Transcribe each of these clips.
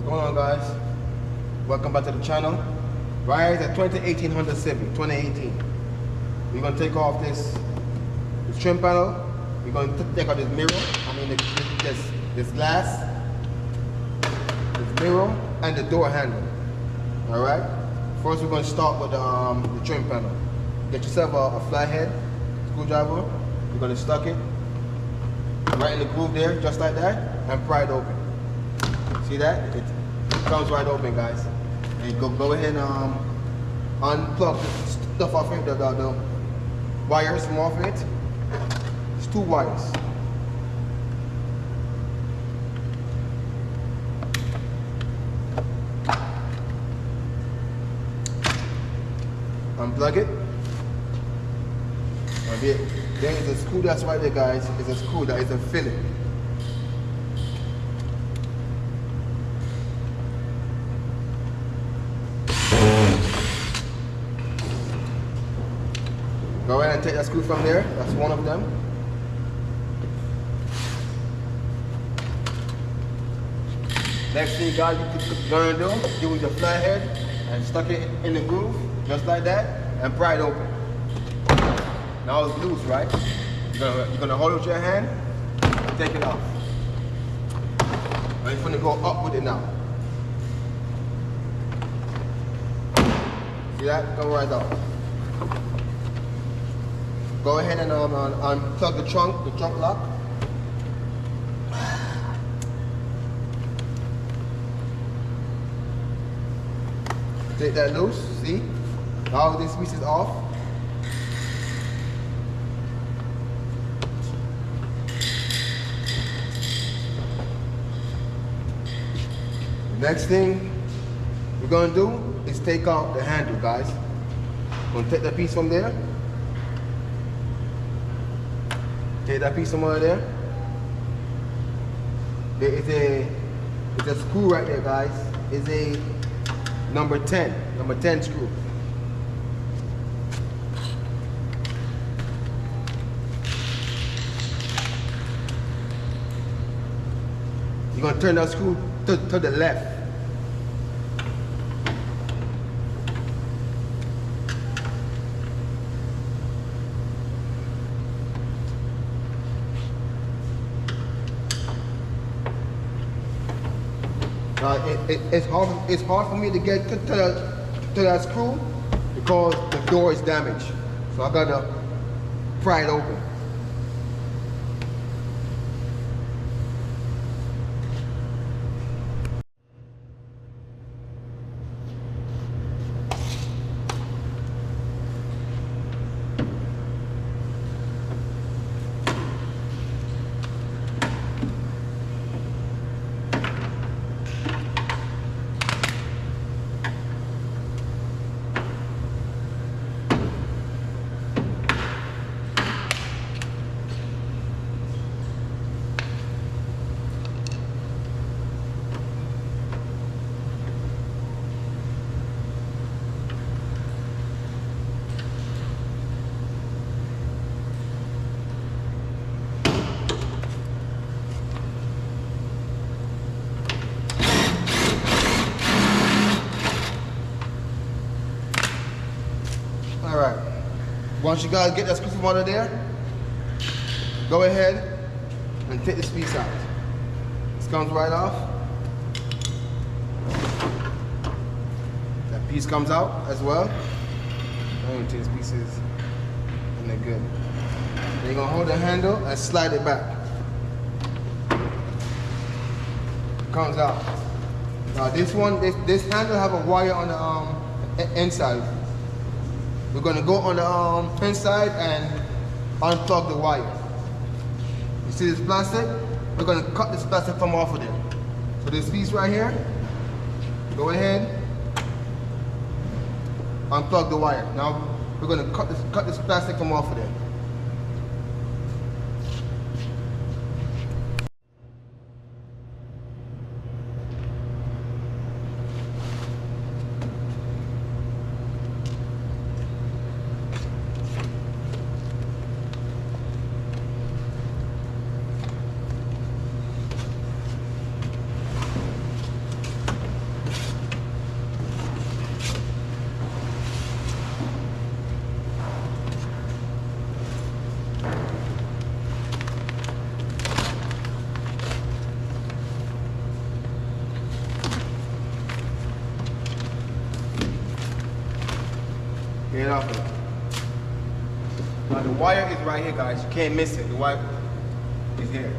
What's going on, guys? Welcome back to the channel. Right, it's a 2018 Honda Civic, 2018. We're gonna take off this trim panel. We're gonna take out this mirror. I mean this glass, this mirror, and the door handle. All right. First, we're gonna start with the trim panel. Get yourself a flathead screwdriver. You're gonna stuck it right in the groove there, just like that, and pry it open. See that? It comes right open, guys. And go ahead and unplug the stuff off it, the wires from off it. It's 2 wires. Unplug it. There is a screw that's right there, guys. It's a screw that is a fillet. Go ahead and take that screw from there. That's one of them. Next thing, guys, you're gonna do with your flathead and stuck it in the groove, just like that, and pry it open. Now it's loose, right? You're gonna hold it with your hand and take it off. And you're gonna go up with it now. See that? Come right off. Go ahead and unplug the trunk lock. Take that loose, see? Now this piece is off. Next thing we're gonna do is take out the handle, guys. We're gonna take that piece from there. Take that piece from over there. It's a screw right there, guys. It's a number 10 screw. You're gonna turn that screw to the left. It's hard for me to get to that screw because the door is damaged. So I gotta pry it open. Alright, once you guys get that screw from out of there, go ahead and take this piece out. This comes right off. That piece comes out as well. I'm going to take these pieces and they're good. Then you're going to hold the handle and slide it back. It comes out. Now this handle have a wire on the inside. We're gonna go on the inside and unplug the wire. You see this plastic? We're gonna cut this plastic from off of there. So this piece right here, go ahead, unplug the wire. Now we're gonna cut this plastic from off of there. down for that. Now the wire is right here, guys. You can't miss it. The wire is here.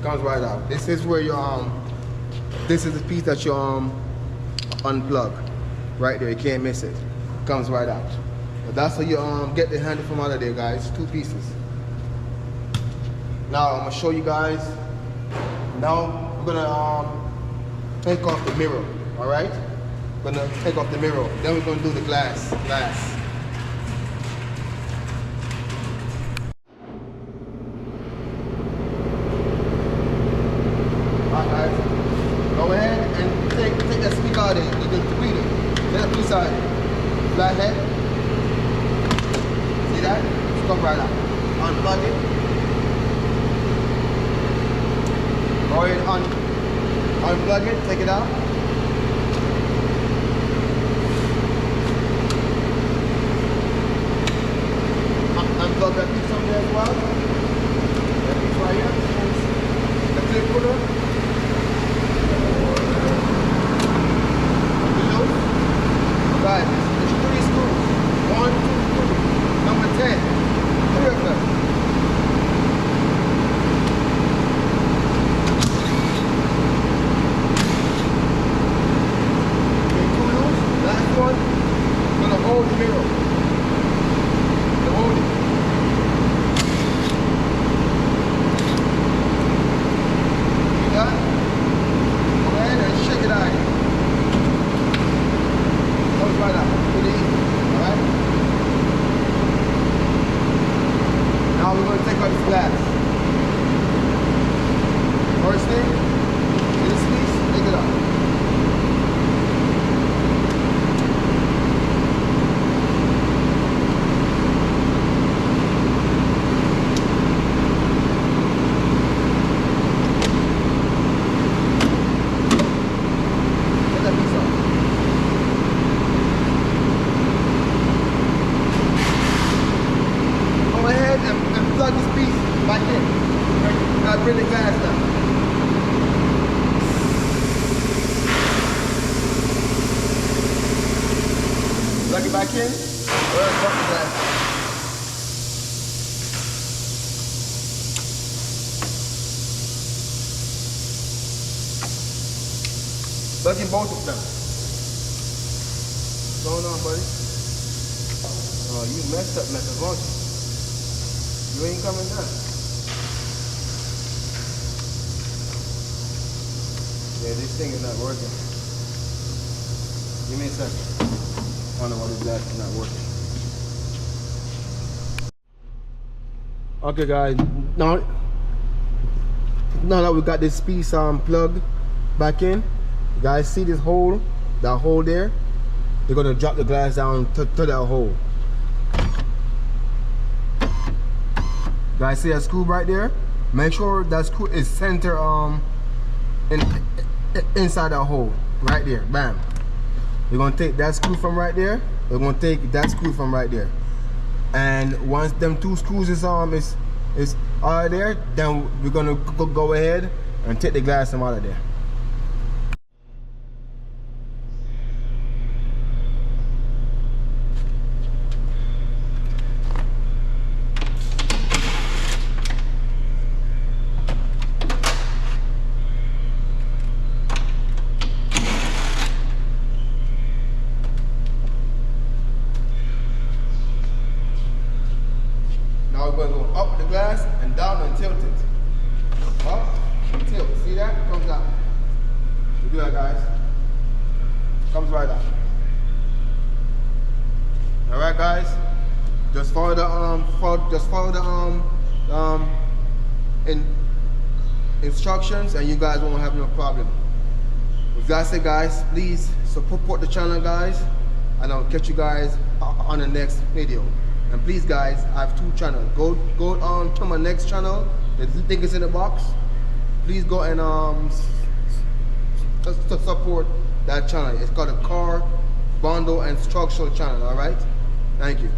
Comes right out. This is where you this is the piece that you unplug. Right there, you can't miss it. Comes right out. But that's how you get the handle from out of there, guys. 2 pieces. Now I'm gonna show you guys. Now we're gonna take off the mirror. All right? We're gonna take off the mirror. Then we're gonna do the glass. Alright, guys. Go ahead and take that speaker out of there. You can read it. Take that piece out of there. Flathead. See that? Just come right out. Unplug it. Go ahead and unplug it. Take it out. Unplug that piece over there as well. That piece right here. The clip puller. Guys, there's 3 screws. 1, 2, 3. Number 10. 3 of them. Okay, 2 loose. Last one. Gonna hold the mirror. To hold it. You got it? Go ahead and shake it out. Right up, pretty easy, alright? Now we're going to take out this glass. First thing, this piece, take it out. Take that piece out. And plug this piece back in. Now bring the glass down. Plug it back in. Plug the glass. Plug in both of them. What's going on, buddy? Oh, you messed up, Mr. You ain't coming down. Yeah, this thing is not working. Give me a second. I don't know why this glass is not working. Okay, guys. Now that we got this piece plugged back in, you guys see this hole? That hole there? You're gonna drop the glass down to that hole. Guys, see that screw right there? Make sure that screw is center inside that hole. Right there. Bam. We're gonna take that screw from right there. We're gonna take that screw from right there. And once them 2 screws is out of there, then we're gonna go ahead and take the glass from out of there. Now we're going to go up the glass and down and tilt it. Up and tilt. See that? It comes out. We do that, guys. Comes right out. All right, guys. Just follow the instructions, and you guys won't have no problem. With that said, guys, please support the channel, guys, and I'll catch you guys on the next video. And please, guys, I have 2 channels. Go on to my next channel. The link is in the box. Please go and support that channel. It's called a car bundle and structural channel. All right. Thank you.